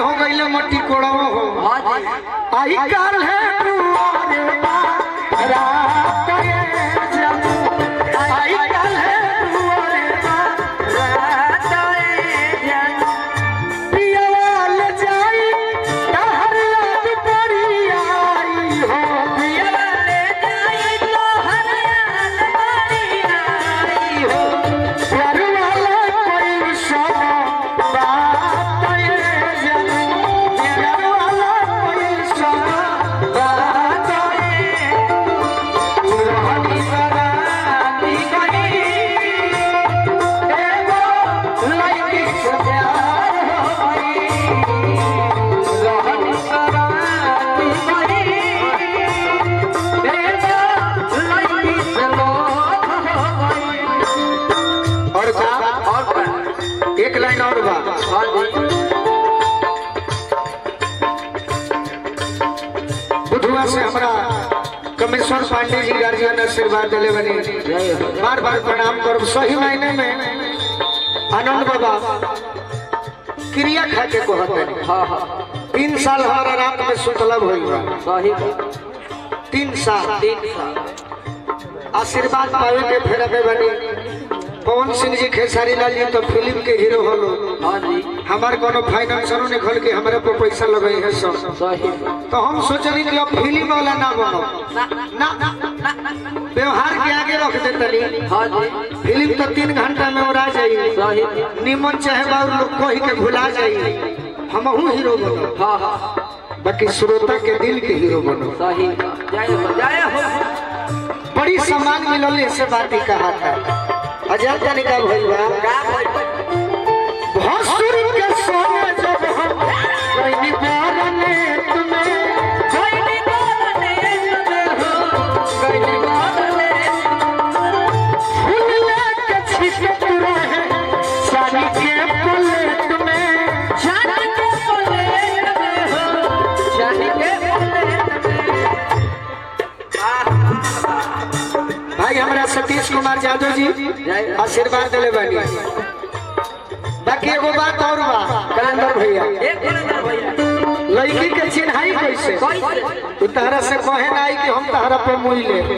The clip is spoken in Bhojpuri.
हो गई मट्टी कोड़ा हो आई काल है रात आई काल है एक लाइन और बा बुधवा से हमारा कमिश्नर पांडे जी गार्जियन आशीर्वाद दिले बनी बार बार प्रणाम कर सही महीने में आनंद बाबा क्रिया खा के कहते 3 साल हमारा रात में सुतला भइल 3 साल आशीर्वाद पावे के फेरा पे बनी पवन सिंह जी खेसारी लाल जी तो फिल्म के हीरो हलो हमारे कोनो फाइनेंसरों ने खोल के हमारे पे पैसा लगाई है सब तो हम सोचनी कि अब फिल्म वाला ना बनो ना व्यवहार के आगे रख देते फिल्म तो 3 घंटा में उड़ा जाइए निमन चाहे बाबू लोग को ही के भुला जाइए हम हीरो बनो बाकी श्रोता के दिल के हीरो बनो बड़ी सम्मान मिलल ऐसे बात ही कहा था अजय का निकाल भइल बा भसुर के सोने जब हम कोई निबारने तुम्हें कोई निबारने तुम्हें हो कोई निबारने फूल के छिटक रहे शादी के पलेट में शादी के पलेट में हो शादी के पलेट भाई हमारा सतीश कुमार यादव जी आशीर्वाद दिले बानी बाकी एगो बात और बा कलेंदर भैया लड़की के चिन्हाई कैसे तू तारा से कहे ना कि हम तारा पे मुई ले